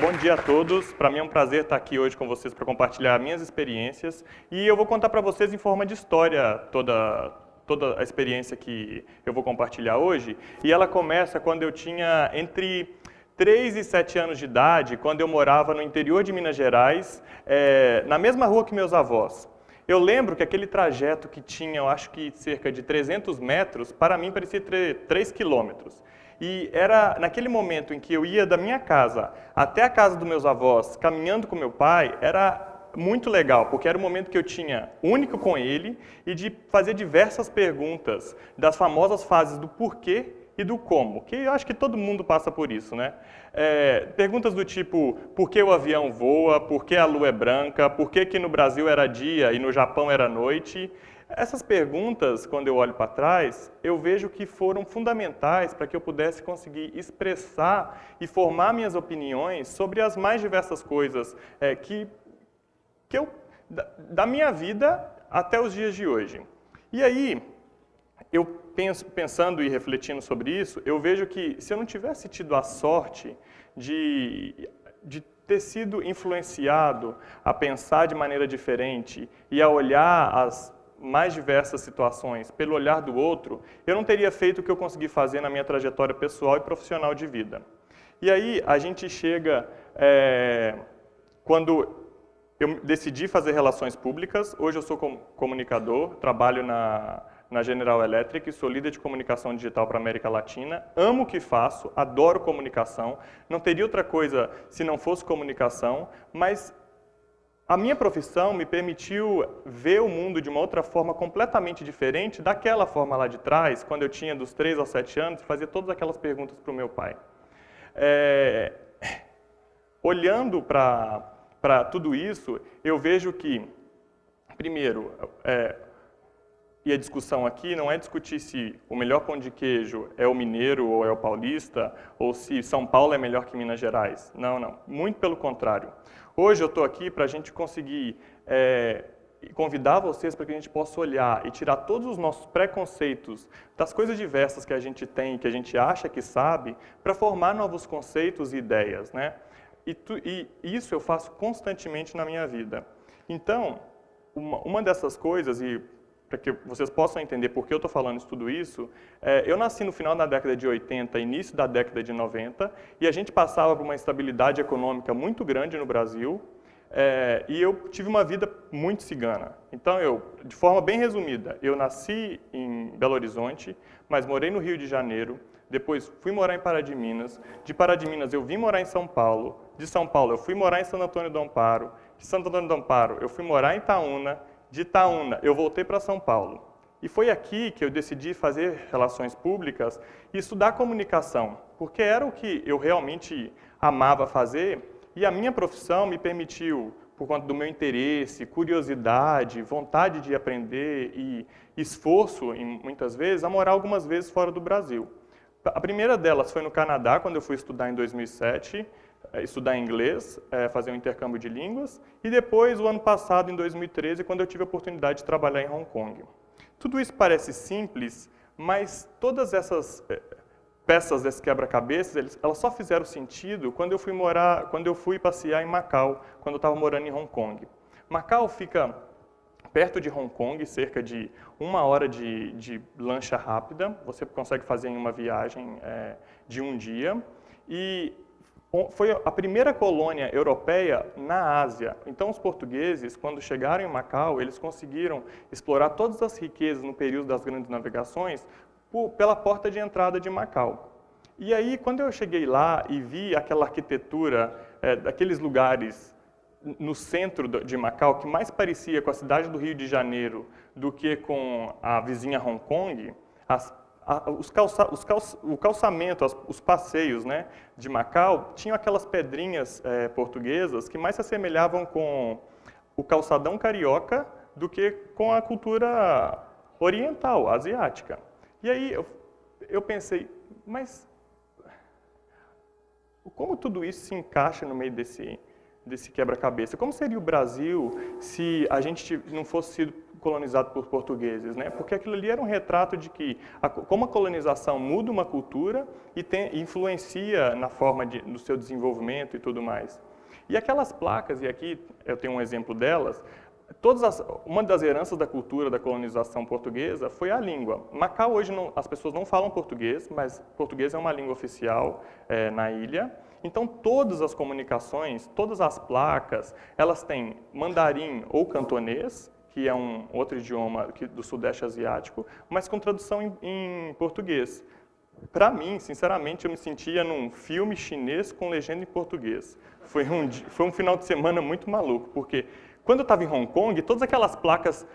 Bom dia a todos. Para mim é um prazer estar aqui hoje com vocês para compartilhar minhas experiências e eu vou contar para vocês em forma de história toda a experiência que eu vou compartilhar hoje. E ela começa quando eu tinha entre 3 e 7 anos de idade, quando eu morava no interior de Minas Gerais, na mesma rua que meus avós. Eu lembro que aquele trajeto que tinha, eu acho que cerca de 300 metros, para mim parecia 3 quilômetros. E era naquele momento em que eu ia da minha casa até a casa dos meus avós, caminhando com meu pai, era muito legal, porque era o momento que eu tinha único com ele e de fazer diversas perguntas das famosas fases do porquê e do como, que eu acho que todo mundo passa por isso, né? Perguntas do tipo, por que o avião voa, por que a lua é branca, por que no Brasil era dia e no Japão era noite. Essas perguntas, quando eu olho para trás, eu vejo que foram fundamentais para que eu pudesse conseguir expressar e formar minhas opiniões sobre as mais diversas coisas da minha vida até os dias de hoje. E aí, eu pensando e refletindo sobre isso, eu vejo que se eu não tivesse tido a sorte de ter sido influenciado a pensar de maneira diferente e a olhar as mais diversas situações pelo olhar do outro, eu não teria feito o que eu consegui fazer na minha trajetória pessoal e profissional de vida. E aí a gente chega, quando eu decidi fazer relações públicas, hoje eu sou comunicador, trabalho na General Electric e sou líder de comunicação digital para a América Latina. Amo o que faço, adoro comunicação, não teria outra coisa se não fosse comunicação, mas a minha profissão me permitiu ver o mundo de uma outra forma completamente diferente daquela forma lá de trás, quando eu tinha dos 3 aos 7 anos, e fazia todas aquelas perguntas para o meu pai. Olhando para tudo isso, eu vejo que, primeiro, e a discussão aqui não é discutir se o melhor pão de queijo é o mineiro ou é o paulista, ou se São Paulo é melhor que Minas Gerais. Não, não. Muito pelo contrário. Hoje eu estou aqui para a gente conseguir convidar vocês para que a gente possa olhar e tirar todos os nossos preconceitos das coisas diversas que a gente tem, que a gente acha que sabe, para formar novos conceitos e ideias, né? E isso eu faço constantemente na minha vida. Então, uma dessas coisas, e para que vocês possam entender por que eu estou falando tudo isso, eu nasci no final da década de 80, início da década de 90, e a gente passava por uma instabilidade econômica muito grande no Brasil, e eu tive uma vida muito cigana. Então, de forma bem resumida, eu nasci em Belo Horizonte, mas morei no Rio de Janeiro, depois fui morar em Pará de Minas, de Pará de Minas eu vim morar em São Paulo, de São Paulo eu fui morar em Santo Antônio do Amparo, de Santo Antônio do Amparo eu fui morar em Itaúna, de Itaúna eu voltei para São Paulo. E foi aqui que eu decidi fazer relações públicas e estudar comunicação, porque era o que eu realmente amava fazer e a minha profissão me permitiu, por conta do meu interesse, curiosidade, vontade de aprender e esforço, muitas vezes, a morar algumas vezes fora do Brasil. A primeira delas foi no Canadá, quando eu fui estudar em 2007, estudar inglês, fazer um intercâmbio de línguas, e depois, o ano passado, em 2013, quando eu tive a oportunidade de trabalhar em Hong Kong. Tudo isso parece simples, mas todas essas peças desse quebra-cabeças, elas só fizeram sentido quando eu fui passear em Macau, quando eu estava morando em Hong Kong. Macau fica perto de Hong Kong, cerca de 1 hora de lancha rápida, você consegue fazer em uma viagem de um dia, e foi a primeira colônia europeia na Ásia. Então, os portugueses, quando chegaram em Macau, eles conseguiram explorar todas as riquezas no período das grandes navegações pela porta de entrada de Macau. E aí, quando eu cheguei lá e vi aquela arquitetura daqueles lugares no centro de Macau, que mais parecia com a cidade do Rio de Janeiro do que com a vizinha Hong Kong, o calçamento, os passeios, né, de Macau, tinham aquelas pedrinhas portuguesas que mais se assemelhavam com o calçadão carioca do que com a cultura oriental, asiática. E aí eu pensei, mas como tudo isso se encaixa no meio desse quebra-cabeça. Como seria o Brasil se a gente não fosse sido colonizado por portugueses, né? Porque aquilo ali era um retrato de que como a colonização muda uma cultura e influencia na forma do seu desenvolvimento e tudo mais. E aquelas placas, e aqui eu tenho um exemplo delas, uma das heranças da cultura da colonização portuguesa foi a língua. Macau hoje as pessoas não falam português, mas português é uma língua oficial na ilha. Então todas as comunicações, todas as placas, elas têm mandarim ou cantonês, que é um outro idioma do Sudeste Asiático, mas com tradução em português. Para mim, sinceramente, eu me sentia num filme chinês com legenda em português. Foi um final de semana muito maluco, porque quando eu estava em Hong Kong, todas aquelas placas,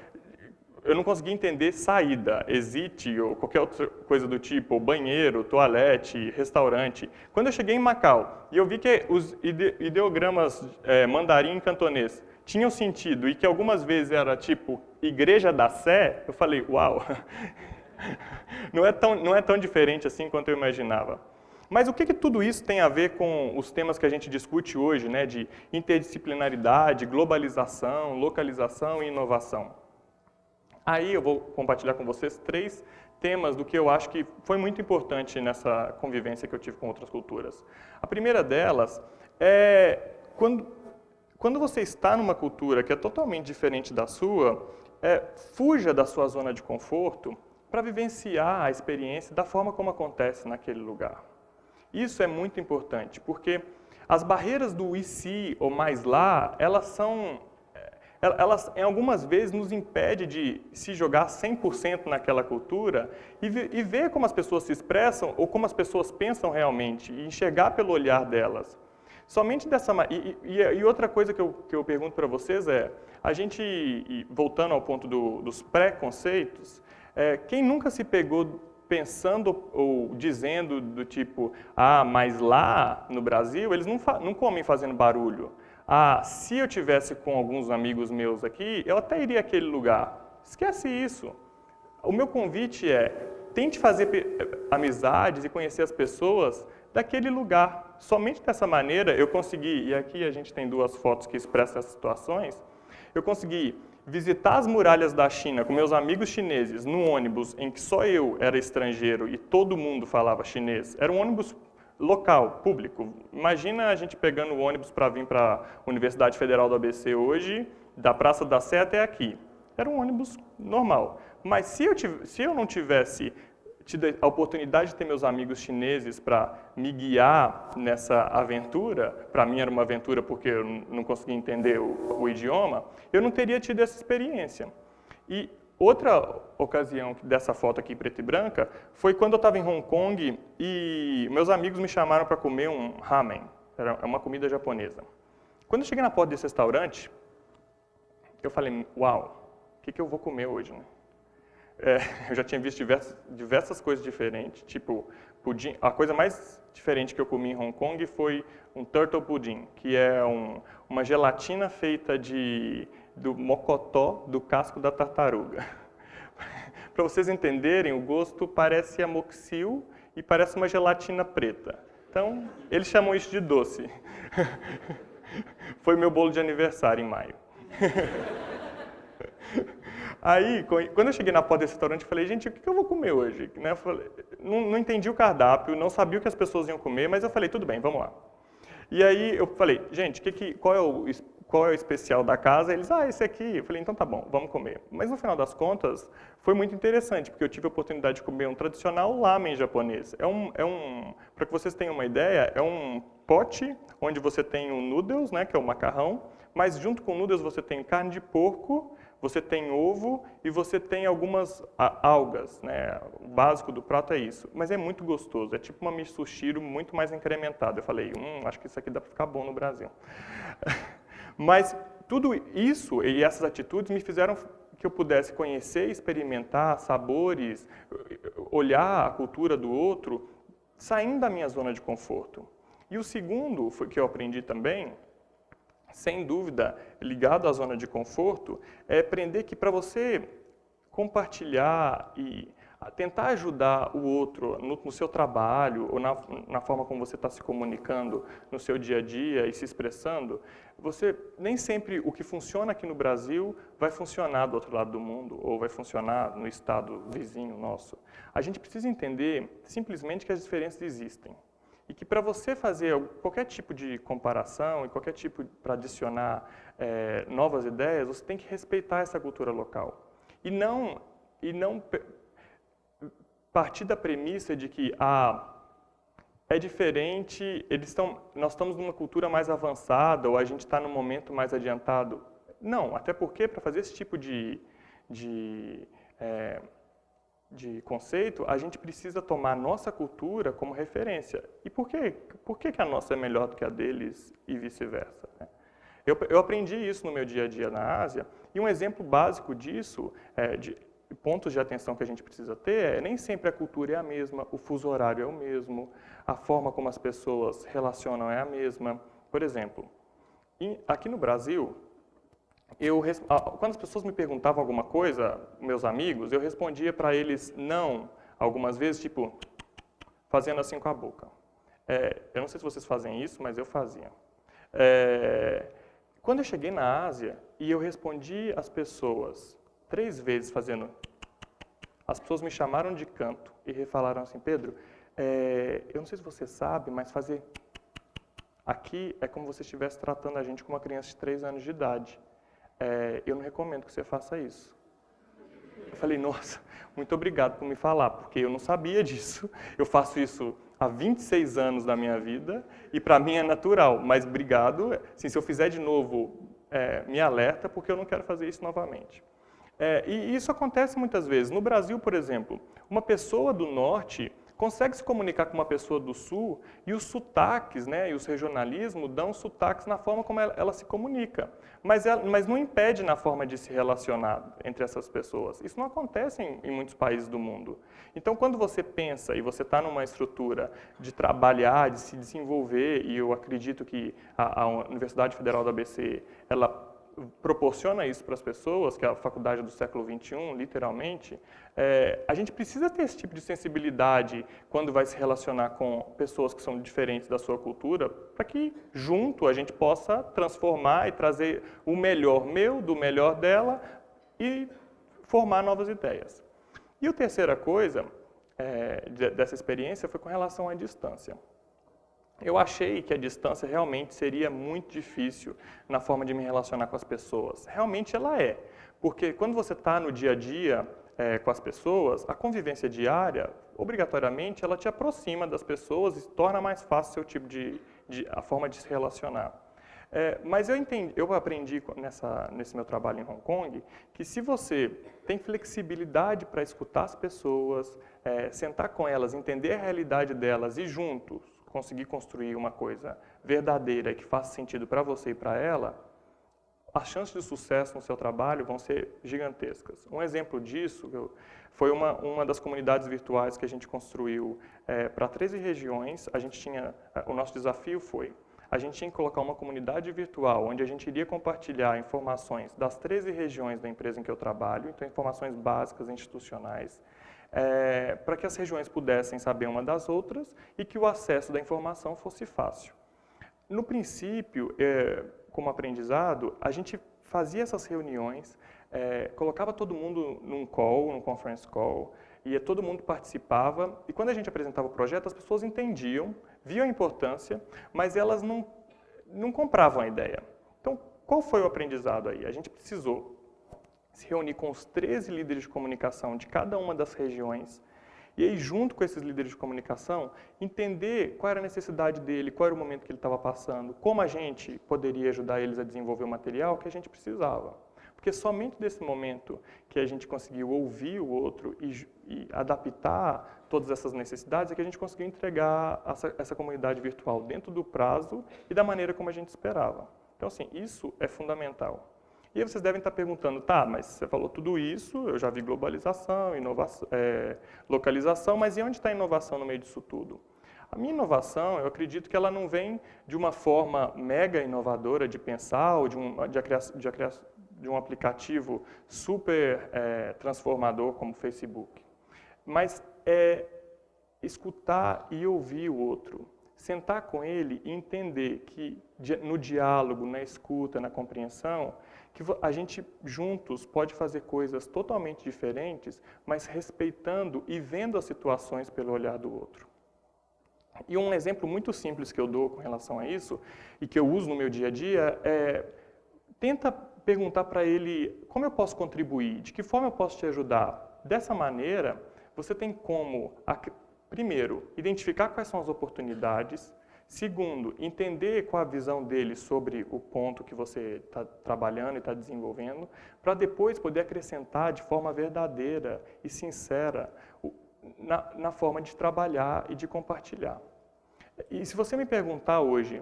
eu não conseguia entender saída, exit ou qualquer outra coisa do tipo, banheiro, toalete, restaurante. Quando eu cheguei em Macau e eu vi que os ideogramas mandarim e cantonês tinham sentido e que algumas vezes era tipo Igreja da Sé, eu falei, uau, não é tão diferente assim quanto eu imaginava. Mas o que tudo isso tem a ver com os temas que a gente discute hoje, né, de interdisciplinaridade, globalização, localização e inovação? Aí eu vou compartilhar com vocês 3 temas do que eu acho que foi muito importante nessa convivência que eu tive com outras culturas. A primeira delas é quando você está numa cultura que é totalmente diferente da sua, fuja da sua zona de conforto para vivenciar a experiência da forma como acontece naquele lugar. Isso é muito importante, porque as barreiras do e se ou mais lá, elas em algumas vezes nos impedem de se jogar 100% naquela cultura e ver como as pessoas se expressam ou como as pessoas pensam realmente e enxergar pelo olhar delas. Somente dessa e outra coisa que eu pergunto para vocês a gente, voltando ao ponto dos preconceitos, quem nunca se pegou pensando ou dizendo do tipo, mas lá no Brasil eles não comem fazendo barulho. Se eu tivesse com alguns amigos meus aqui, eu até iria àquele lugar. Esquece isso. O meu convite tente fazer amizades e conhecer as pessoas daquele lugar. Somente dessa maneira eu consegui, e aqui a gente tem 2 fotos que expressam essas situações, eu consegui visitar as muralhas da China com meus amigos chineses num ônibus em que só eu era estrangeiro e todo mundo falava chinês. Era um ônibus local, público. Imagina a gente pegando o ônibus para vir para a Universidade Federal do ABC hoje, da Praça da Sé até aqui. Era um ônibus normal. Mas se eu não tivesse tido a oportunidade de ter meus amigos chineses para me guiar nessa aventura, para mim era uma aventura porque eu não conseguia entender o idioma, eu não teria tido essa experiência. E outra ocasião dessa foto aqui preta e branca foi quando eu estava em Hong Kong e meus amigos me chamaram para comer um ramen, é uma comida japonesa. Quando eu cheguei na porta desse restaurante, eu falei, uau, o que eu vou comer hoje, né? Eu já tinha visto diversas coisas diferentes, tipo pudim. A coisa mais diferente que eu comi em Hong Kong foi um turtle pudim, que é uma gelatina feita do mocotó do casco da tartaruga. Para vocês entenderem, o gosto parece amoxil e parece uma gelatina preta. Então, eles chamam isso de doce. Foi meu bolo de aniversário em maio. Aí, quando eu cheguei na porta desse restaurante, eu falei, gente, o que eu vou comer hoje? Né? Eu falei, não entendi o cardápio, não sabia o que as pessoas iam comer, mas eu falei, tudo bem, vamos lá. E aí eu falei, gente, qual é o especial da casa? Eles, esse aqui. Eu falei, então tá bom, vamos comer. Mas no final das contas, foi muito interessante, porque eu tive a oportunidade de comer um tradicional lamen japonês. Para que vocês tenham uma ideia, é um pote onde você tem o noodles, né, que é o macarrão, mas junto com o noodles você tem carne de porco, você tem ovo e você tem algumas algas, né? O básico do prato é isso. Mas é muito gostoso, é tipo uma misoshiro muito mais incrementada. Eu falei, acho que isso aqui dá para ficar bom no Brasil. Mas tudo isso e essas atitudes me fizeram que eu pudesse conhecer, experimentar sabores, olhar a cultura do outro, saindo da minha zona de conforto. E o segundo que eu aprendi também, sem dúvida, ligado à zona de conforto, é aprender que para você compartilhar e tentar ajudar o outro no seu trabalho ou na forma como você está se comunicando no seu dia a dia e se expressando, nem sempre o que funciona aqui no Brasil vai funcionar do outro lado do mundo ou vai funcionar no estado vizinho nosso. A gente precisa entender simplesmente que as diferenças existem e que para você fazer qualquer tipo de comparação e qualquer tipo para adicionar novas ideias, você tem que respeitar essa cultura local e não partir da premissa de que é diferente, nós estamos numa cultura mais avançada ou a gente está num momento mais adiantado. Não, até porque para fazer esse tipo de conceito, a gente precisa tomar a nossa cultura como referência. E por quê? Por que a nossa é melhor do que a deles e vice-versa, né? Eu aprendi isso no meu dia a dia na Ásia e um exemplo básico disso, de pontos de atenção que a gente precisa ter nem sempre a cultura é a mesma, o fuso horário é o mesmo, a forma como as pessoas relacionam é a mesma. Por exemplo, aqui no Brasil, quando as pessoas me perguntavam alguma coisa, meus amigos, eu respondia para eles não, algumas vezes, tipo, fazendo assim com a boca. Eu não sei se vocês fazem isso, mas eu fazia. Quando eu cheguei na Ásia e eu respondi às pessoas 3 vezes fazendo, as pessoas me chamaram de canto e falaram assim, Pedro, eu não sei se você sabe, mas fazer aqui é como se você estivesse tratando a gente como uma criança de 3 anos de idade. Eu não recomendo que você faça isso. Eu falei, nossa, muito obrigado por me falar, porque eu não sabia disso. Eu faço isso há 26 anos da minha vida e para mim é natural, mas obrigado. Assim, se eu fizer de novo, me alerta, porque eu não quero fazer isso novamente. E isso acontece muitas vezes. No Brasil, por exemplo, uma pessoa do norte consegue se comunicar com uma pessoa do sul e os sotaques, né, e os regionalismos dão sotaques na forma como ela se comunica. Mas não impede na forma de se relacionar entre essas pessoas. Isso não acontece em muitos países do mundo. Então, quando você pensa e você está numa estrutura de trabalhar, de se desenvolver, e eu acredito que a Universidade Federal do ABC, ela proporciona isso para as pessoas, que é a faculdade do século XXI, literalmente, a gente precisa ter esse tipo de sensibilidade quando vai se relacionar com pessoas que são diferentes da sua cultura, para que, junto, a gente possa transformar e trazer o melhor meu, do melhor dela, e formar novas ideias. E a terceira coisa dessa experiência foi com relação à distância. Eu achei que a distância realmente seria muito difícil na forma de me relacionar com as pessoas. Realmente ela é, porque quando você está no dia a dia com as pessoas, a convivência diária, obrigatoriamente, ela te aproxima das pessoas e torna mais fácil o seu tipo a forma de se relacionar. Mas eu aprendi nesse meu trabalho em Hong Kong que se você tem flexibilidade para escutar as pessoas, sentar com elas, entender a realidade delas e juntos conseguir construir uma coisa verdadeira e que faça sentido para você e para ela, as chances de sucesso no seu trabalho vão ser gigantescas. Um exemplo disso foi uma das comunidades virtuais que a gente construiu para 13 regiões. O nosso desafio foi, a gente tinha que colocar uma comunidade virtual onde a gente iria compartilhar informações das 13 regiões da empresa em que eu trabalho, então informações básicas institucionais, para que as regiões pudessem saber uma das outras e que o acesso da informação fosse fácil. No princípio, como aprendizado, a gente fazia essas reuniões, colocava todo mundo num conference call, e todo mundo participava, e quando a gente apresentava o projeto, as pessoas entendiam, viam a importância, mas elas não compravam a ideia. Então, qual foi o aprendizado aí? A gente precisou se reunir com os 13 líderes de comunicação de cada uma das regiões, e aí, junto com esses líderes de comunicação, entender qual era a necessidade dele, qual era o momento que ele estava passando, como a gente poderia ajudar eles a desenvolver o material que a gente precisava. Porque somente nesse momento que a gente conseguiu ouvir o outro e adaptar todas essas necessidades é que a gente conseguiu entregar essa comunidade virtual dentro do prazo e da maneira como a gente esperava. Então, assim, isso é fundamental. E aí vocês devem estar perguntando, tá, mas você falou tudo isso, eu já vi globalização, inovação, localização, mas e onde está a inovação no meio disso tudo? A minha inovação, eu acredito que ela não vem de uma forma mega inovadora de pensar ou de um aplicativo super transformador como o Facebook. mas é escutar e ouvir o outro. Sentar com ele e entender que no diálogo, na escuta, na compreensão, que a gente juntos pode fazer coisas totalmente diferentes, mas respeitando e vendo as situações pelo olhar do outro. E um exemplo muito simples que eu dou com relação a isso, e que eu uso no meu dia a dia, tenta perguntar para ele como eu posso contribuir, de que forma eu posso te ajudar. Dessa maneira, você tem como, primeiro, identificar quais são as oportunidades. Segundo, entender qual a visão dele sobre o ponto que você está trabalhando e está desenvolvendo, para depois poder acrescentar de forma verdadeira e sincera na forma de trabalhar e de compartilhar. E se você me perguntar hoje,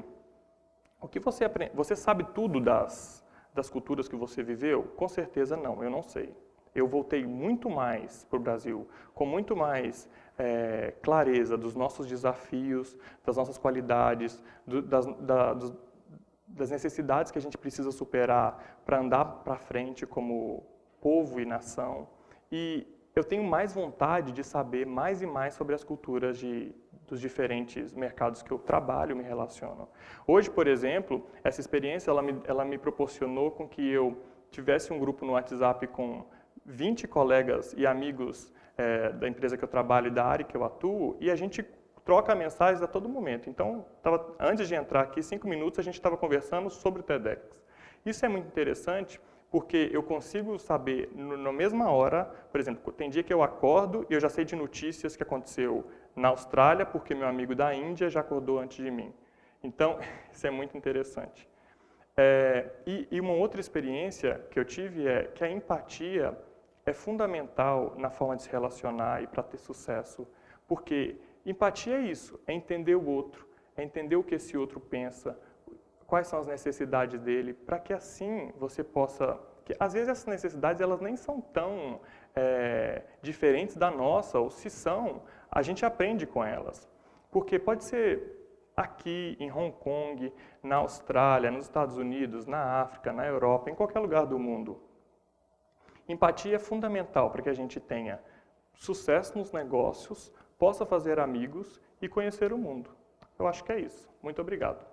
o que você aprende? Você sabe tudo das culturas que você viveu? Com certeza não, eu não sei. Eu voltei muito mais para o Brasil, com muito mais clareza dos nossos desafios, das nossas qualidades, das necessidades que a gente precisa superar para andar para frente como povo e nação. E eu tenho mais vontade de saber mais e mais sobre as culturas dos diferentes mercados que eu trabalho, me relaciono. Hoje, por exemplo, essa experiência ela me proporcionou com que eu tivesse um grupo no WhatsApp com 20 colegas e amigos da empresa que eu trabalho e da área que eu atuo, e a gente troca mensagens a todo momento. Então, antes de entrar aqui, 5 minutos, a gente estava conversando sobre o TEDx. Isso é muito interessante, porque eu consigo saber, na mesma hora, por exemplo, tem dia que eu acordo e eu já sei de notícias que aconteceu na Austrália, porque meu amigo da Índia já acordou antes de mim. Então, isso é muito interessante. E uma outra experiência que eu tive é que a empatia é fundamental na forma de se relacionar e para ter sucesso, porque empatia é isso, é entender o outro, é entender o que esse outro pensa, quais são as necessidades dele, para que assim você possa... Que, às vezes essas necessidades elas nem são tão diferentes da nossa, ou se são, a gente aprende com elas. Porque pode ser aqui, em Hong Kong, na Austrália, nos Estados Unidos, na África, na Europa, em qualquer lugar do mundo. Empatia é fundamental para que a gente tenha sucesso nos negócios, possa fazer amigos e conhecer o mundo. Eu acho que é isso. Muito obrigado.